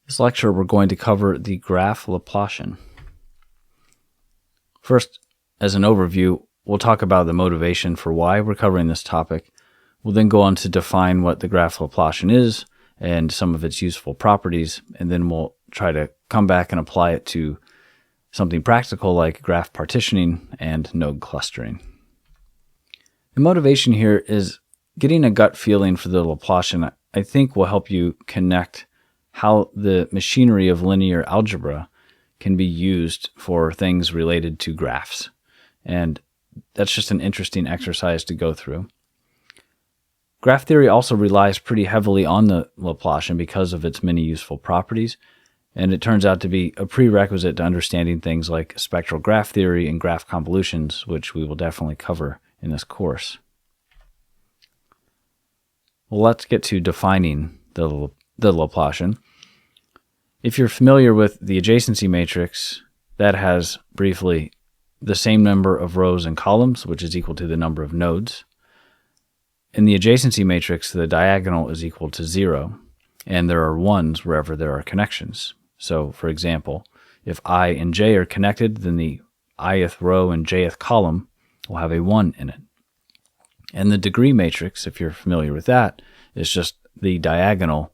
This lecture we're going to cover the graph Laplacian. First, as an overview, we'll talk about the motivation for why we're covering this topic. We'll then go on to define what the graph Laplacian is and some of its useful properties, and then we'll try to come back and apply it to something practical like graph partitioning and node clustering. The motivation here is getting a gut feeling for the Laplacian, I think, will help you connect how the machinery of linear algebra can be used for things related to graphs. And that's just an interesting exercise to go through. Graph theory also relies pretty heavily on the Laplacian because of its many useful properties, and it turns out to be a prerequisite to understanding things like spectral graph theory and graph convolutions, which we will definitely cover in this course. Well, let's get to defining the Laplacian. If you're familiar with the adjacency matrix, that has briefly the same number of rows and columns, which is equal to the number of nodes. In the adjacency matrix, the diagonal is equal to 0, and there are 1s wherever there are connections. So, for example, if I and j are connected, then the ith row and jth column will have a 1 in it. And the degree matrix, if you're familiar with that, is just the diagonal,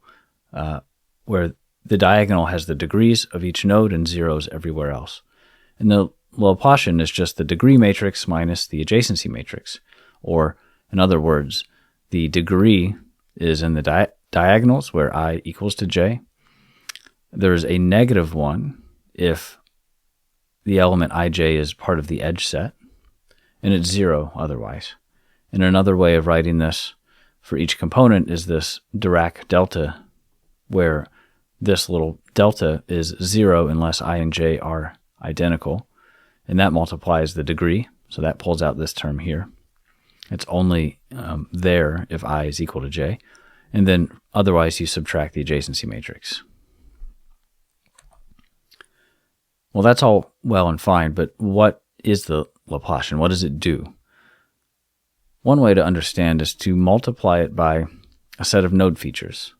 where the diagonal has the degrees of each node and zeros everywhere else. And the Laplacian is just the degree matrix minus the adjacency matrix. Or, in other words, the degree is in the diagonals where I equals to j. There's a -1 if the element ij is part of the edge set, and it's 0 otherwise. And another way of writing this for each component is this Dirac delta, where this little delta is 0 unless I and j are identical, and that multiplies the degree, so that pulls out this term here. It's only there if I is equal to j, and then otherwise you subtract the adjacency matrix. Well, that's all well and fine, but what is the Laplacian? What does it do? One way to understand is to multiply it by a set of node features.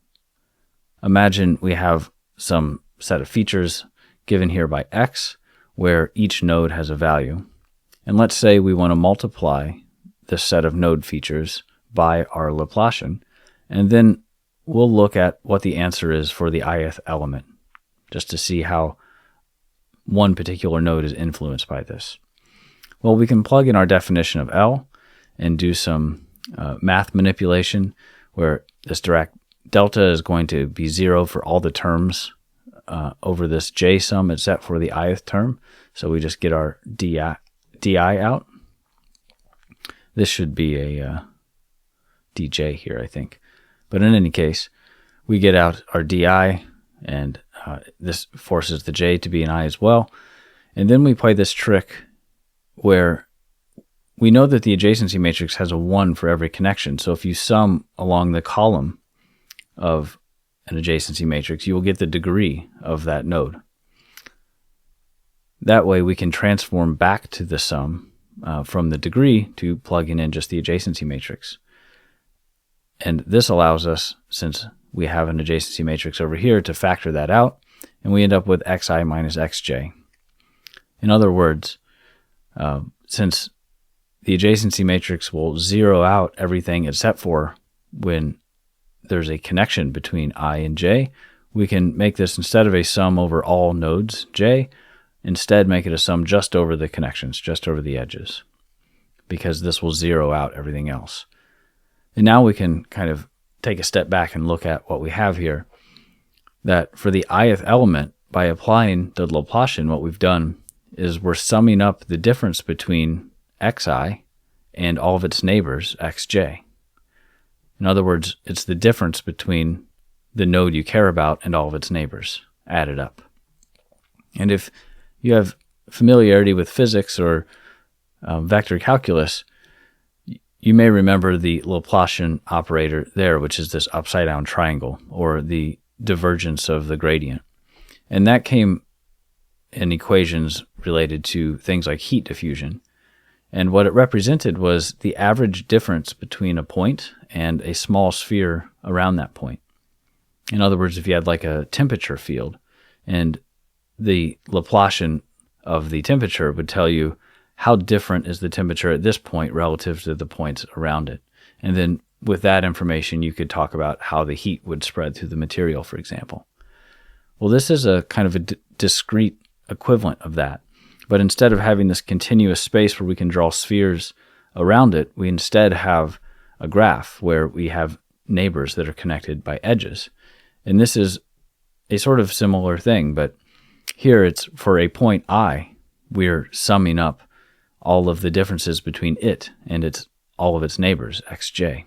Imagine we have some set of features given here by x, where each node has a value. And let's say we want to multiply this set of node features by our Laplacian, and then we'll look at what the answer is for the ith element, just to see how one particular node is influenced by this. Well, we can plug in our definition of L and do some math manipulation, where this Dirac delta is going to be 0 for all the terms over this j sum except for the ith term. So we just get our di out. This should be a dj here, I think. But in any case, we get out our di, and this forces the j to be an I as well. And then we play this trick where we know that the adjacency matrix has a 1 for every connection. So if you sum along the column of an adjacency matrix, you will get the degree of that node. That way we can transform back to the sum from the degree to plugging in just the adjacency matrix. And this allows us, since we have an adjacency matrix over here, to factor that out, and we end up with xi minus xj. In other words, since the adjacency matrix will zero out everything except for when there's a connection between I and j, we can make this, instead of a sum over all nodes j, instead make it a sum just over the connections, just over the edges, because this will zero out everything else. And now we can kind of take a step back and look at what we have here, that for the ith element, by applying the Laplacian, what we've done is we're summing up the difference between xi and all of its neighbors, xj. In other words, it's the difference between the node you care about and all of its neighbors added up. And if you have familiarity with physics or vector calculus, you may remember the Laplacian operator there, which is this upside-down triangle, or the divergence of the gradient. And that came in equations related to things like heat diffusion. And what it represented was the average difference between a point and a small sphere around that point. In other words, if you had like a temperature field, and the Laplacian of the temperature would tell you how different is the temperature at this point relative to the points around it. And then with that information, you could talk about how the heat would spread through the material, for example. Well, this is a kind of a discrete equivalent of that. But instead of having this continuous space where we can draw spheres around it, we instead have a graph where we have neighbors that are connected by edges. And this is a sort of similar thing, but here it's for a point I, we're summing up all of the differences between it and all of its neighbors, xj.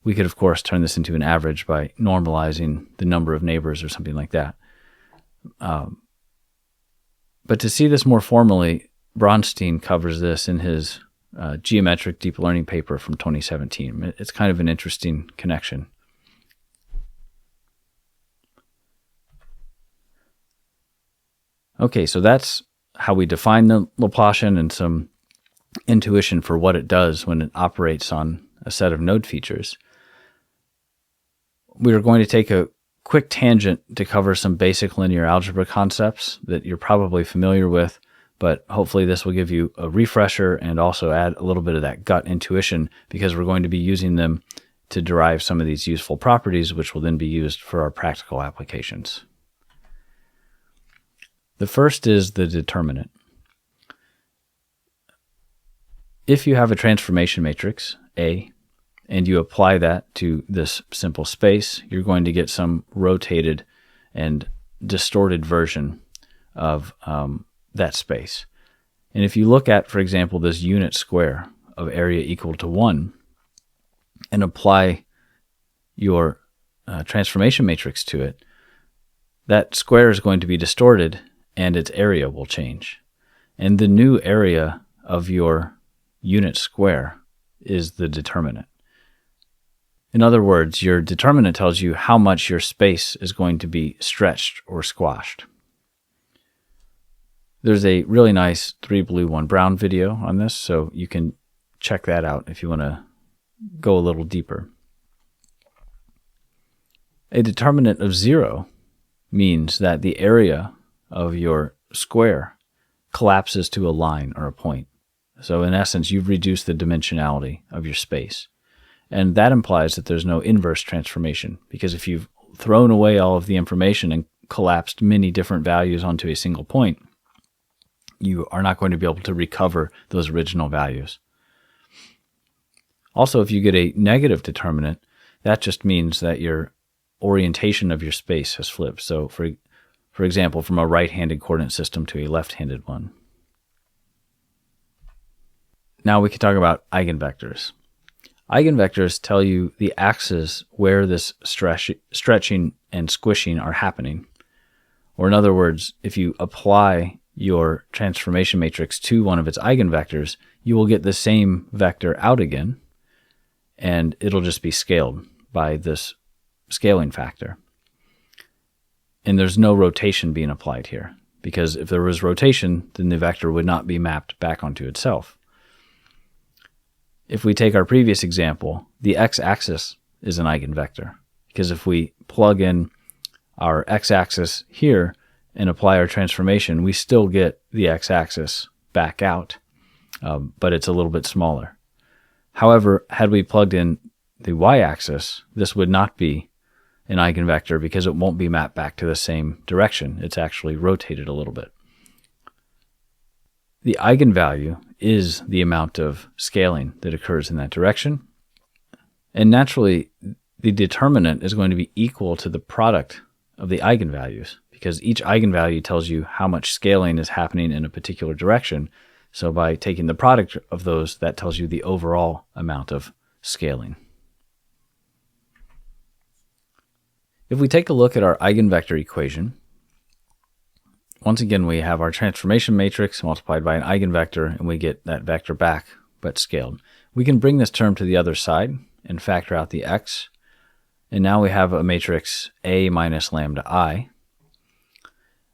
We could, of course, turn this into an average by normalizing the number of neighbors or something like that. But to see this more formally, Bronstein covers this in his geometric deep learning paper from 2017. It's kind of an interesting connection. Okay, so that's how we define the Laplacian and some intuition for what it does when it operates on a set of node features. We are going to take a quick tangent to cover some basic linear algebra concepts that you're probably familiar with, but hopefully this will give you a refresher and also add a little bit of that gut intuition, because we're going to be using them to derive some of these useful properties, which will then be used for our practical applications. The first is the determinant. If you have a transformation matrix, A, and you apply that to this simple space, you're going to get some rotated and distorted version of that space. And if you look at, for example, this unit square of area equal to 1 and apply your transformation matrix to it, that square is going to be distorted and its area will change. And the new area of your unit square is the determinant. In other words, your determinant tells you how much your space is going to be stretched or squashed. There's a really nice 3 blue 1 brown video on this, so you can check that out if you want to go a little deeper. A determinant of 0 means that the area of your square collapses to a line or a point. So in essence, you've reduced the dimensionality of your space. And that implies that there's no inverse transformation, because if you've thrown away all of the information and collapsed many different values onto a single point, you are not going to be able to recover those original values. Also, if you get a negative determinant, that just means that your orientation of your space has flipped. So for example, from a right-handed coordinate system to a left-handed one. Now we can talk about eigenvectors. Eigenvectors tell you the axis where this stretching and squishing are happening. Or in other words, if you apply your transformation matrix to one of its eigenvectors, you will get the same vector out again, and it'll just be scaled by this scaling factor. And there's no rotation being applied here, because if there was rotation, then the vector would not be mapped back onto itself. If we take our previous example, the x-axis is an eigenvector, because if we plug in our x-axis here and apply our transformation, we still get the x-axis back out, but it's a little bit smaller. However, had we plugged in the y-axis, this would not be an eigenvector because it won't be mapped back to the same direction. It's actually rotated a little bit. The eigenvalue is the amount of scaling that occurs in that direction. And naturally, the determinant is going to be equal to the product of the eigenvalues, because each eigenvalue tells you how much scaling is happening in a particular direction. So by taking the product of those, that tells you the overall amount of scaling. If we take a look at our eigenvector equation, once again we have our transformation matrix multiplied by an eigenvector, and we get that vector back, but scaled. We can bring this term to the other side and factor out the x, and now we have a matrix A minus lambda I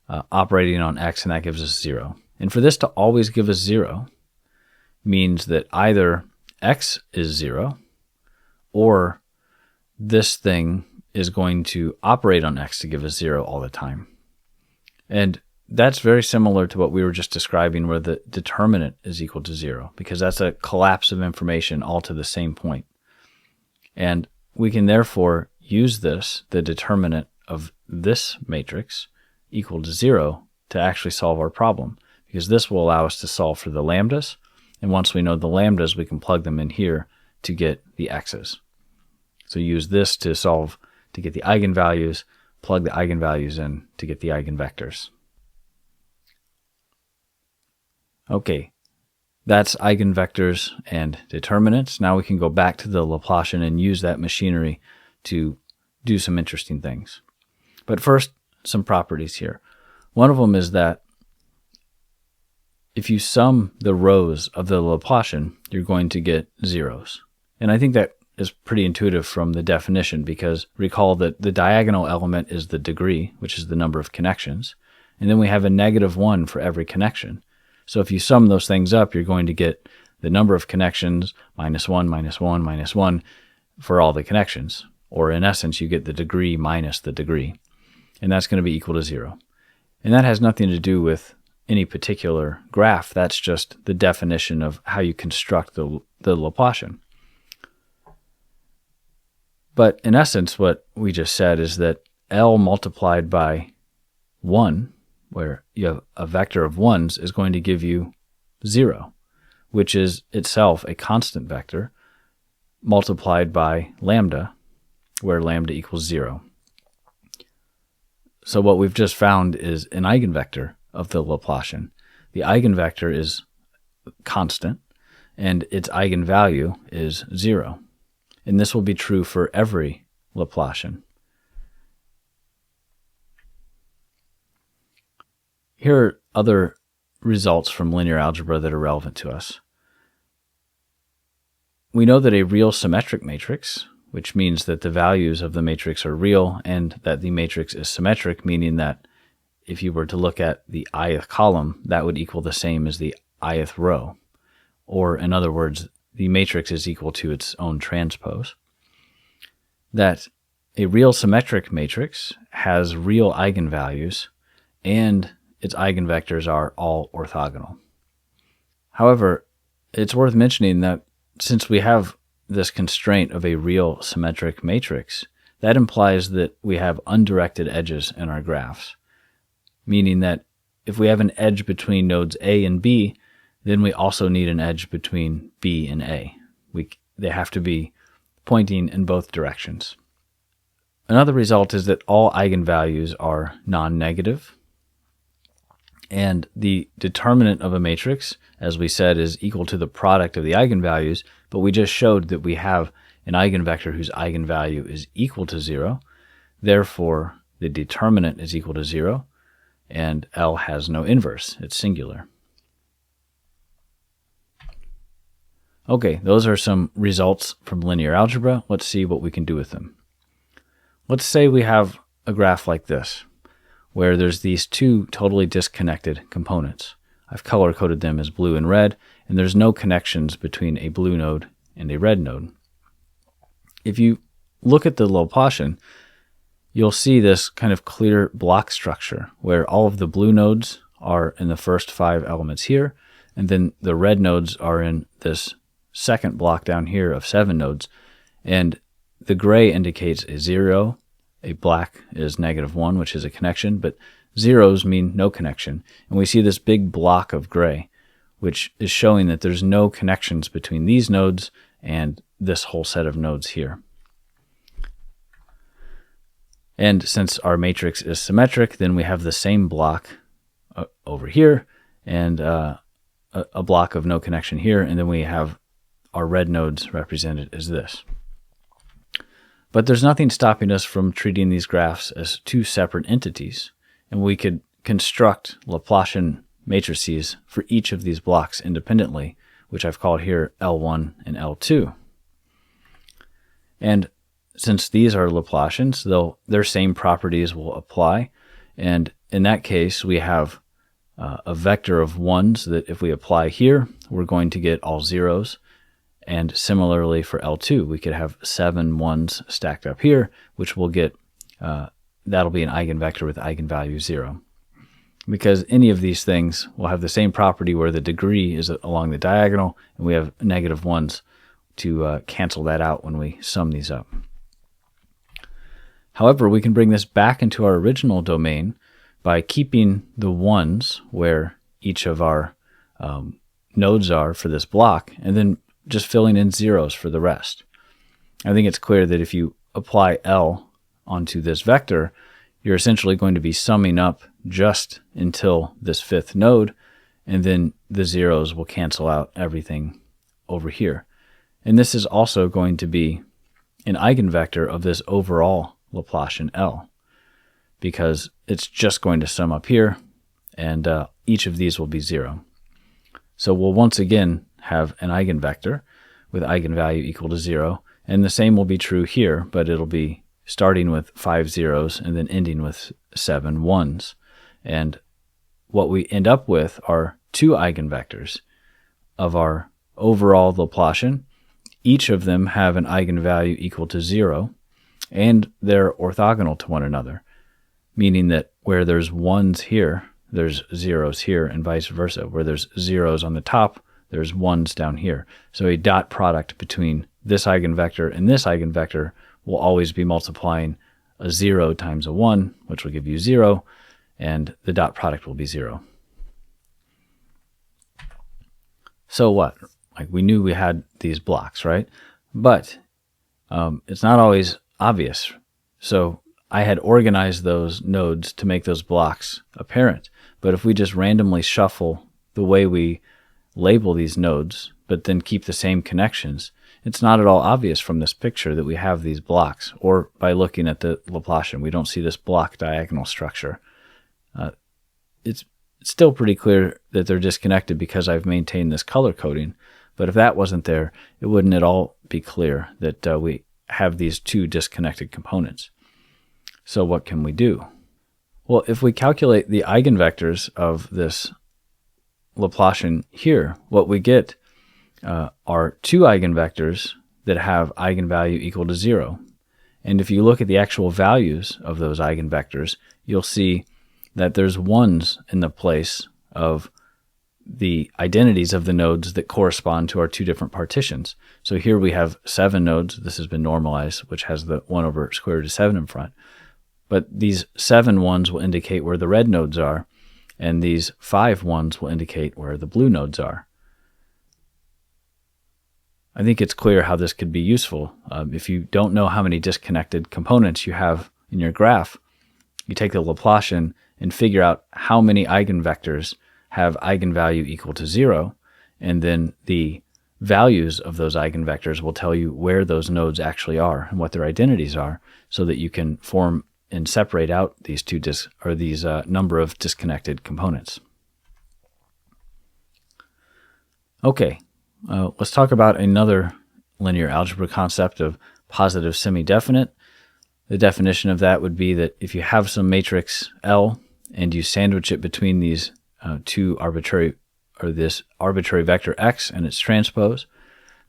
operating on x, and that gives us 0. And for this to always give us 0 means that either x is 0 or this thing is going to operate on x to give us 0 all the time. And that's very similar to what we were just describing, where the determinant is equal to 0, because that's a collapse of information all to the same point. And we can therefore use this, the determinant of this matrix, equal to 0 to actually solve our problem, because this will allow us to solve for the lambdas. And once we know the lambdas, we can plug them in here to get the x's. So use this to solve to get the eigenvalues, plug the eigenvalues in to get the eigenvectors. Okay, that's eigenvectors and determinants. Now we can go back to the Laplacian and use that machinery to do some interesting things. But first, some properties here. One of them is that if you sum the rows of the Laplacian, you're going to get zeros. And I think that is pretty intuitive from the definition, because recall that the diagonal element is the degree, which is the number of connections, and then we have a -1 for every connection. So if you sum those things up, you're going to get the number of connections -1, -1, -1 for all the connections. Or in essence, you get the degree minus the degree. And that's going to be equal to 0. And that has nothing to do with any particular graph. That's just the definition of how you construct the Laplacian. But in essence, what we just said is that L multiplied by 1, where you have a vector of 1s, is going to give you 0, which is itself a constant vector, multiplied by lambda, where lambda equals 0. So what we've just found is an eigenvector of the Laplacian. The eigenvector is constant, and its eigenvalue is 0. And this will be true for every Laplacian. Here are other results from linear algebra that are relevant to us. We know that a real symmetric matrix, which means that the values of the matrix are real and that the matrix is symmetric, meaning that if you were to look at the ith column, that would equal the same as the ith row. Or in other words, the matrix is equal to its own transpose. That a real symmetric matrix has real eigenvalues and its eigenvectors are all orthogonal. However, it's worth mentioning that since we have this constraint of a real symmetric matrix, that implies that we have undirected edges in our graphs, meaning that if we have an edge between nodes A and B, then we also need an edge between B and A. They have to be pointing in both directions. Another result is that all eigenvalues are non-negative, and the determinant of a matrix, as we said, is equal to the product of the eigenvalues, but we just showed that we have an eigenvector whose eigenvalue is equal to 0. Therefore, the determinant is equal to 0, and L has no inverse. It's singular. Okay, those are some results from linear algebra. Let's see what we can do with them. Let's say we have a graph like this, where there's these two totally disconnected components. I've color-coded them as blue and red, and there's no connections between a blue node and a red node. If you look at the Laplacian, you'll see this kind of clear block structure, where all of the blue nodes are in the first 5 elements here, and then the red nodes are in this second block down here of 7 nodes, and the gray indicates a 0, a black is -1, which is a connection, but zeros mean no connection. And we see this big block of gray, which is showing that there's no connections between these nodes and this whole set of nodes here. And since our matrix is symmetric, then we have the same block over here and a block of no connection here, and then we have our red nodes represented as this. But there's nothing stopping us from treating these graphs as two separate entities, and we could construct Laplacian matrices for each of these blocks independently, which I've called here L1 and L2. And since these are Laplacians, their same properties will apply, and in that case we have a vector of 1s that if we apply here, we're going to get all zeros, And similarly for L2, we could have 7 ones stacked up here, which will get, that'll be an eigenvector with eigenvalue 0. Because any of these things will have the same property where the degree is along the diagonal, and we have negative ones to cancel that out when we sum these up. However, we can bring this back into our original domain by keeping the ones where each of our nodes are for this block, and then just filling in zeros for the rest. I think it's clear that if you apply L onto this vector, you're essentially going to be summing up just until this fifth node, and then the zeros will cancel out everything over here. And this is also going to be an eigenvector of this overall Laplacian L, because it's just going to sum up here, and each of these will be 0. So we'll once again have an eigenvector with eigenvalue equal to 0, and the same will be true here, but it'll be starting with 5 zeros and then ending with 7 ones. And what we end up with are 2 eigenvectors of our overall Laplacian. Each of them have an eigenvalue equal to 0, and they're orthogonal to one another, meaning that where there's ones here, there's zeros here, and vice versa. Where there's zeros on the top, there's ones down here. So a dot product between this eigenvector and this eigenvector will always be multiplying a 0 times a 1, which will give you 0, and the dot product will be 0. So what? Like, we knew we had these blocks, right? But it's not always obvious. So I had organized those nodes to make those blocks apparent. But if we just randomly shuffle the way we label these nodes, but then keep the same connections, it's not at all obvious from this picture that we have these blocks, or by looking at the Laplacian, we don't see this block diagonal structure. It's still pretty clear that they're disconnected because I've maintained this color coding, but if that wasn't there, it wouldn't at all be clear that we have these 2 disconnected components. So what can we do? Well, if we calculate the eigenvectors of this Laplacian here, what we get are 2 eigenvectors that have eigenvalue equal to 0. And if you look at the actual values of those eigenvectors, you'll see that there's ones in the place of the identities of the nodes that correspond to our 2 different partitions. So here we have 7 nodes. This has been normalized, which has the 1 over square root of 7 in front. But these 7 ones will indicate where the red nodes are, and these 5 ones will indicate where the blue nodes are. I think it's clear how this could be useful. If you don't know how many disconnected components you have in your graph, you take the Laplacian and figure out how many eigenvectors have eigenvalue equal to 0, and then the values of those eigenvectors will tell you where those nodes actually are and what their identities are, so that you can form and separate out these number of disconnected components. Okay, let's talk about another linear algebra concept of positive semi-definite. The definition of that would be that if you have some matrix L and you sandwich it between these this arbitrary vector x and its transpose,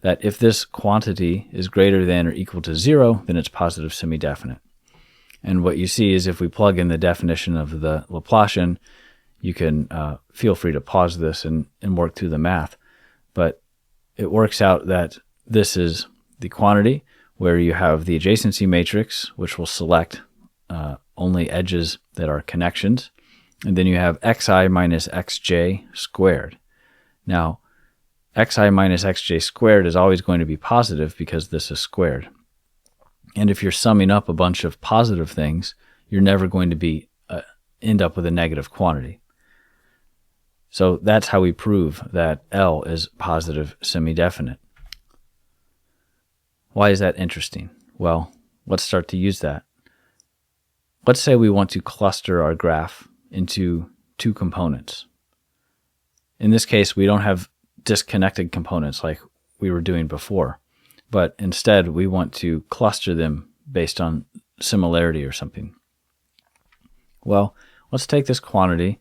that if this quantity is greater than or equal to 0, then it's positive semi-definite. And what you see is if we plug in the definition of the Laplacian, you can feel free to pause this and work through the math. But it works out that this is the quantity where you have the adjacency matrix, which will select only edges that are connections. And then you have xi minus xj squared. Now, xi minus xj squared is always going to be positive because this is squared. And if you're summing up a bunch of positive things, you're never going to end up with a negative quantity. So that's how we prove that L is positive semi-definite. Why is that interesting? Well, let's start to use that. Let's say we want to cluster our graph into 2 components. In this case, we don't have disconnected components like we were doing before, but instead we want to cluster them based on similarity or something. Well, let's take this quantity,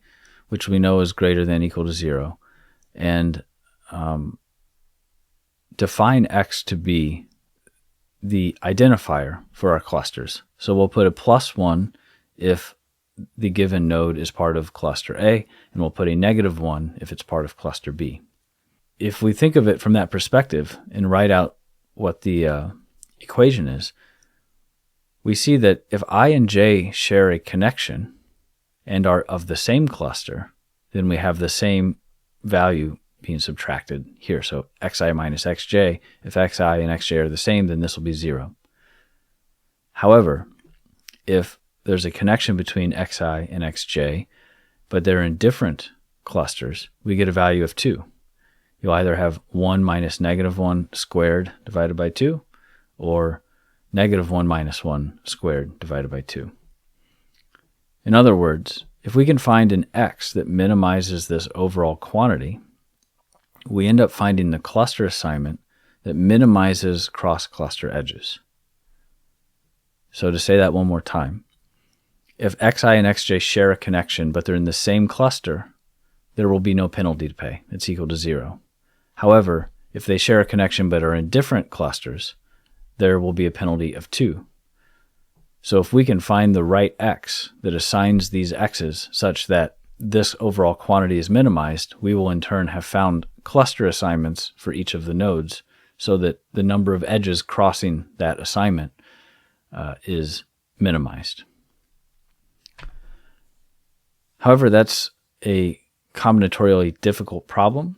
which we know is greater than or equal to 0, and define x to be the identifier for our clusters. So we'll put a +1 if the given node is part of cluster A, and we'll put a -1 if it's part of cluster B. If we think of it from that perspective and write out what the equation is, we see that if I and j share a connection and are of the same cluster, then we have the same value being subtracted here. So xi minus xj, if xi and xj are the same, then this will be 0. However, if there's a connection between xi and xj, but they're in different clusters, we get a value of 2. You'll either have 1 minus -1 squared divided by 2, or -1 minus 1 squared divided by 2. In other words, if we can find an x that minimizes this overall quantity, we end up finding the cluster assignment that minimizes cross-cluster edges. So to say that one more time, if xi and xj share a connection but they're in the same cluster, there will be no penalty to pay. It's equal to 0. However, if they share a connection but are in different clusters, there will be a penalty of 2. So if we can find the right x that assigns these x's such that this overall quantity is minimized, we will in turn have found cluster assignments for each of the nodes so that the number of edges crossing that assignment is minimized. However, that's a combinatorially difficult problem.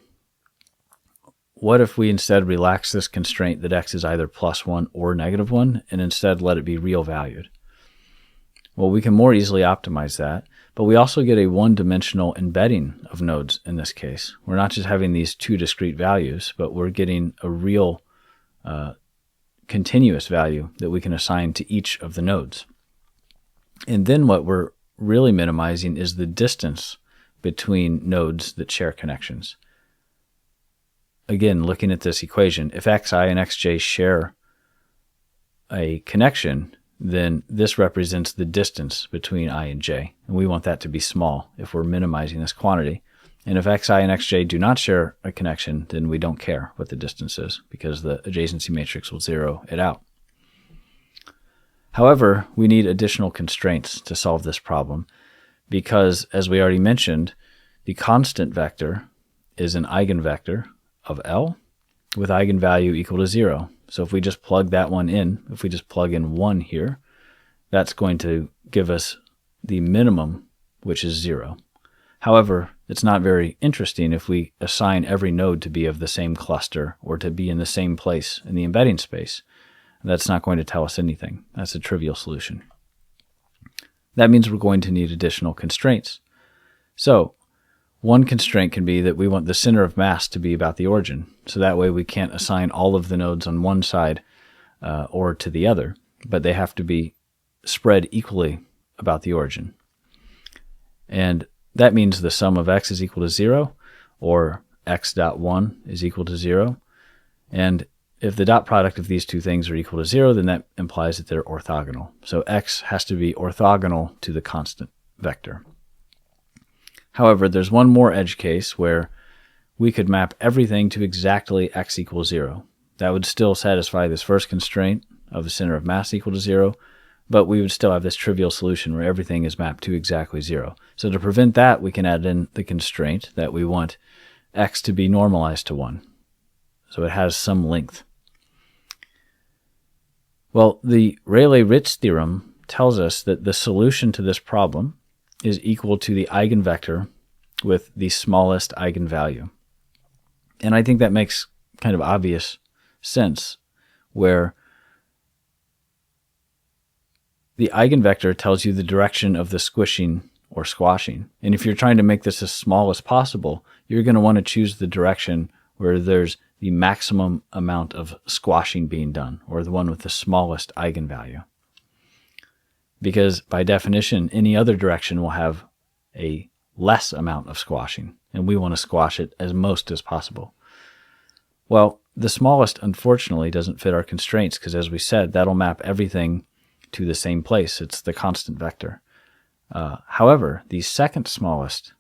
What if we instead relax this constraint that x is either +1 or -1 and instead let it be real valued? Well, we can more easily optimize that, but we also get a one-dimensional embedding of nodes in this case. We're not just having these two discrete values, but we're getting a real continuous value that we can assign to each of the nodes. And then what we're really minimizing is the distance between nodes that share connections. Again, looking at this equation, if xi and xj share a connection, then this represents the distance between I and j, and we want that to be small if we're minimizing this quantity. And if xi and xj do not share a connection, then we don't care what the distance is because the adjacency matrix will zero it out. However, we need additional constraints to solve this problem because, as we already mentioned, the constant vector is an eigenvector of L with eigenvalue equal to 0. So if we just plug that one in, if we just plug in 1 here, that's going to give us the minimum, which is 0. However, it's not very interesting if we assign every node to be of the same cluster or to be in the same place in the embedding space. That's not going to tell us anything. That's a trivial solution. That means we're going to need additional constraints. So one constraint can be that we want the center of mass to be about the origin. So that way we can't assign all of the nodes on one side or to the other, but they have to be spread equally about the origin. And that means the sum of x is equal to 0, or x dot 1 is equal to 0. And if the dot product of these two things are equal to 0, then that implies that they're orthogonal. So x has to be orthogonal to the constant vector. However, there's one more edge case where we could map everything to exactly x equals 0. That would still satisfy this first constraint of the center of mass equal to 0, but we would still have this trivial solution where everything is mapped to exactly 0. So to prevent that, we can add in the constraint that we want x to be normalized to 1. So it has some length. Well, the Rayleigh-Ritz theorem tells us that the solution to this problem is equal to the eigenvector with the smallest eigenvalue. And I think that makes kind of obvious sense, where the eigenvector tells you the direction of the squishing or squashing. And if you're trying to make this as small as possible, you're going to want to choose the direction where there's the maximum amount of squashing being done, or the one with the smallest eigenvalue. Because by definition, any other direction will have a less amount of squashing, and we want to squash it as most as possible. Well, the smallest, unfortunately, doesn't fit our constraints, because as we said, that'll map everything to the same place. It's the constant vector. However, the second smallest,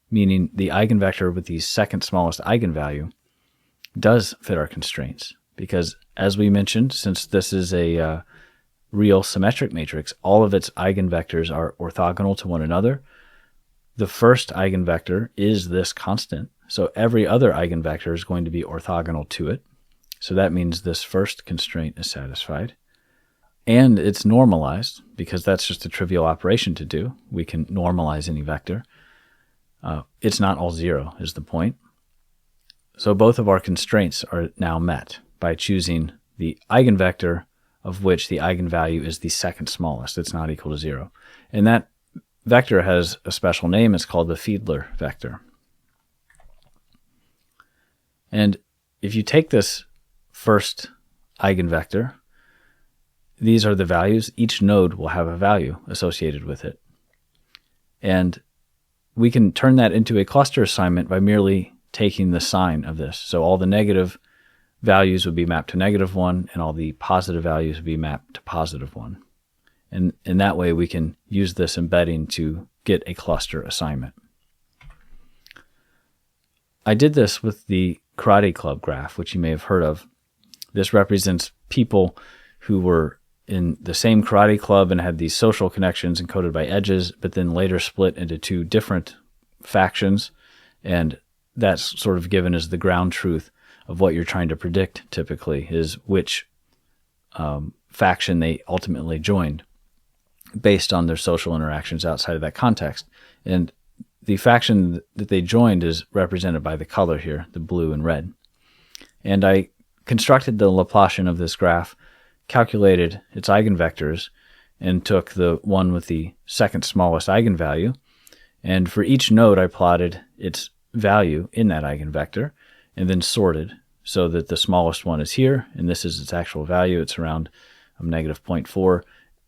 meaning the eigenvector with the second smallest eigenvalue, does fit our constraints, because as we mentioned, since this is a real symmetric matrix, all of its eigenvectors are orthogonal to one another. The first eigenvector is this constant, so every other eigenvector is going to be orthogonal to it. So that means this first constraint is satisfied. And it's normalized, because that's just a trivial operation to do. We can normalize any vector. It's not all zero is the point. So both of our constraints are now met by choosing the eigenvector of which the eigenvalue is the second smallest. It's not equal to 0. And that vector has a special name. It's called the Fiedler vector. And if you take this first eigenvector, these are the values. Each node will have a value associated with it. And we can turn that into a cluster assignment by merely taking the sign of this. So all the negative values would be mapped to -1, and all the positive values would be mapped to +1. And in that way, we can use this embedding to get a cluster assignment. I did this with the Karate Club graph, which you may have heard of. This represents people who were in the same karate club and had these social connections encoded by edges, but then later split into two different factions. And that's sort of given as the ground truth of what you're trying to predict typically, is which faction they ultimately joined based on their social interactions outside of that context. And the faction that they joined is represented by the color here, the blue and red. And I constructed the Laplacian of this graph, calculated its eigenvectors, and took the one with the second smallest eigenvalue. And for each node, I plotted its value in that eigenvector and then sorted so that the smallest one is here, and this is its actual value. It's around -0.4,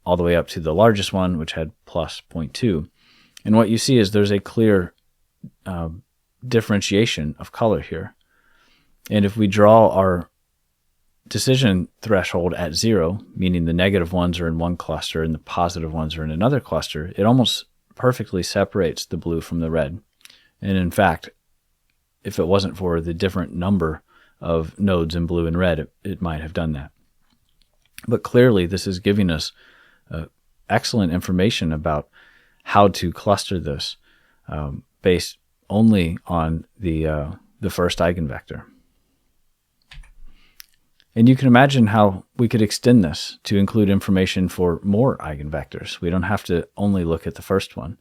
all the way up to the largest one, which had +0.2. And what you see is there's a clear differentiation of color here. And if we draw our decision threshold at 0, meaning the negative ones are in one cluster and the positive ones are in another cluster, it almost perfectly separates the blue from the red. And in fact, if it wasn't for the different number of nodes in blue and red, it might have done that. But clearly, this is giving us excellent information about how to cluster this based only on the first eigenvector. And you can imagine how we could extend this to include information for more eigenvectors. We don't have to only look at the first one.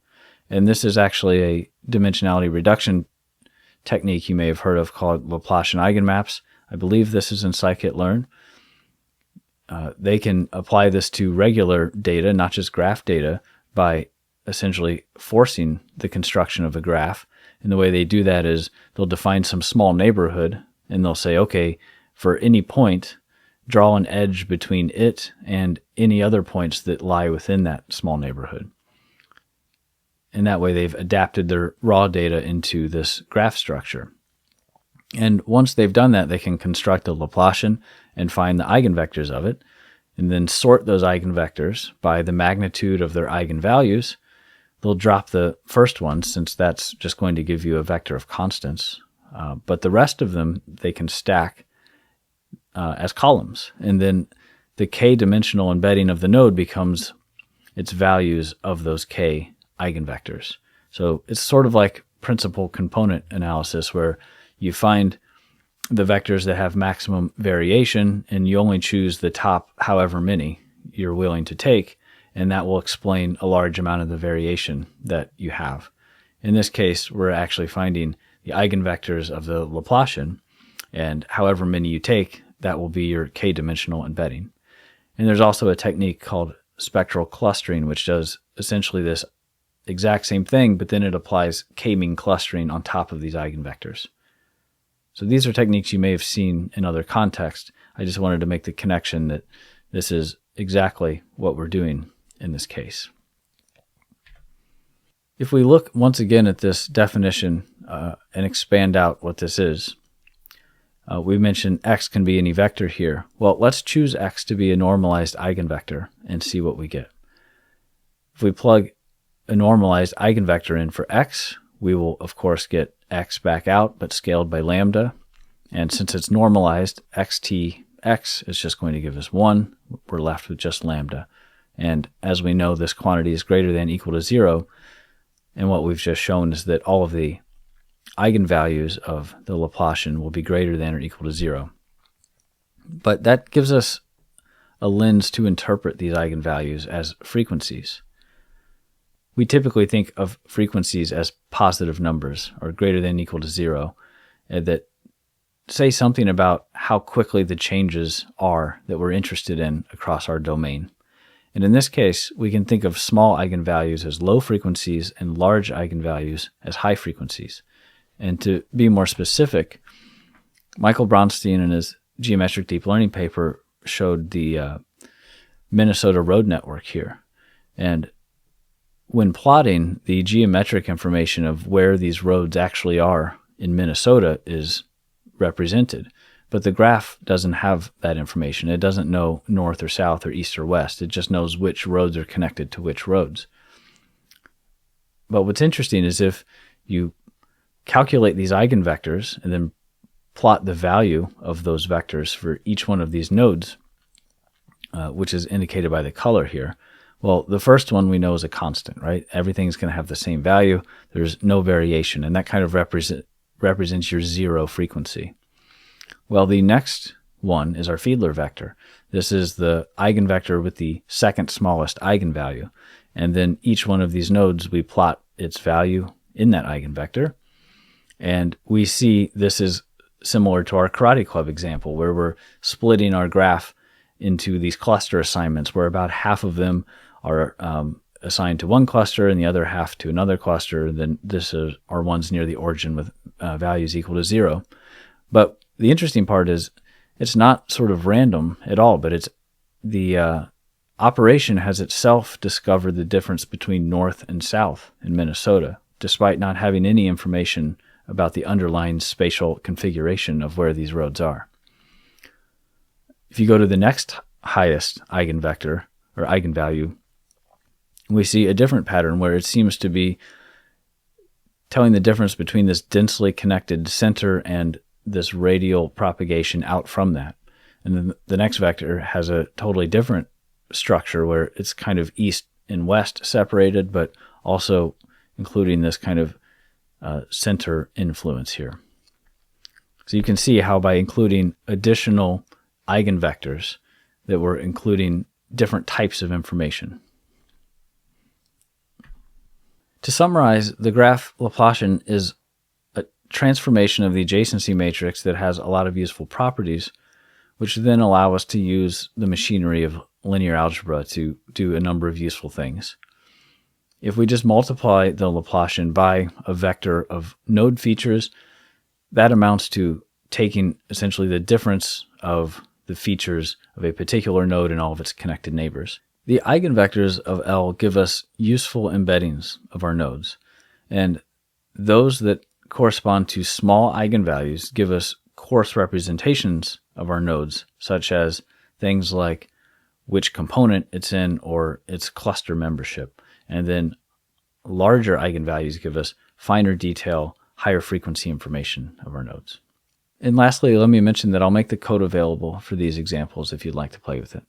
And this is actually a dimensionality reduction technique you may have heard of called Laplacian eigenmaps. I believe this is in scikit-learn. They can apply this to regular data, not just graph data, by essentially forcing the construction of a graph. And the way they do that is they'll define some small neighborhood, and they'll say, okay, for any point, draw an edge between it and any other points that lie within that small neighborhood. And that way they've adapted their raw data into this graph structure. And once they've done that, they can construct a Laplacian and find the eigenvectors of it, and then sort those eigenvectors by the magnitude of their eigenvalues. They'll drop the first one, since that's just going to give you a vector of constants. But the rest of them, they can stack as columns. And then the k-dimensional embedding of the node becomes its values of those k eigenvectors. So it's sort of like principal component analysis, where you find the vectors that have maximum variation, and you only choose the top however many you're willing to take, and that will explain a large amount of the variation that you have. In this case, we're actually finding the eigenvectors of the Laplacian, and however many you take, that will be your k-dimensional embedding. And there's also a technique called spectral clustering, which does essentially this exact same thing, but then it applies k-mean clustering on top of these eigenvectors. So these are techniques you may have seen in other contexts. I just wanted to make the connection that this is exactly what we're doing in this case. If we look once again at this definition and expand out what this is, we mentioned x can be any vector here. Well, let's choose x to be a normalized eigenvector and see what we get. If we plug a normalized eigenvector in for x, we will of course get x back out, but scaled by lambda. And since it's normalized, xtx is just going to give us 1. We're left with just lambda. And as we know, this quantity is greater than or equal to 0. And what we've just shown is that all of the eigenvalues of the Laplacian will be greater than or equal to 0. But that gives us a lens to interpret these eigenvalues as frequencies. We typically think of frequencies as positive numbers, or greater than or equal to 0, that say something about how quickly the changes are that we're interested in across our domain. And in this case, we can think of small eigenvalues as low frequencies and large eigenvalues as high frequencies. And to be more specific, Michael Bronstein in his geometric deep learning paper showed the Minnesota road network here. And when plotting, the geometric information of where these roads actually are in Minnesota is represented. But the graph doesn't have that information. It doesn't know north or south or east or west. It just knows which roads are connected to which roads. But what's interesting is if you calculate these eigenvectors and then plot the value of those vectors for each one of these nodes, which is indicated by the color here. Well, the first one we know is a constant, right? Everything's going to have the same value. There's no variation, and that kind of represents your 0 frequency. Well, the next one is our Fiedler vector. This is the eigenvector with the second smallest eigenvalue. And then each one of these nodes, we plot its value in that eigenvector. And we see this is similar to our Karate Club example, where we're splitting our graph into these cluster assignments, where about half of them are assigned to one cluster and the other half to another cluster. Then this are ones near the origin with values equal to 0. But the interesting part is it's not sort of random at all, but it's the operation has itself discovered the difference between north and south in Minnesota, despite not having any information about the underlying spatial configuration of where these roads are. If you go to the next highest eigenvector or eigenvalue, we see a different pattern where it seems to be telling the difference between this densely connected center and this radial propagation out from that. And then the next vector has a totally different structure where it's kind of east and west separated, but also including this kind of center influence here. So you can see how by including additional eigenvectors that we're including different types of information. To summarize, the graph Laplacian is a transformation of the adjacency matrix that has a lot of useful properties, which then allow us to use the machinery of linear algebra to do a number of useful things. If we just multiply the Laplacian by a vector of node features, that amounts to taking essentially the difference of the features of a particular node and all of its connected neighbors. The eigenvectors of L give us useful embeddings of our nodes, and those that correspond to small eigenvalues give us coarse representations of our nodes, such as things like which component it's in or its cluster membership. And then larger eigenvalues give us finer detail, higher frequency information of our nodes. And lastly, let me mention that I'll make the code available for these examples if you'd like to play with it.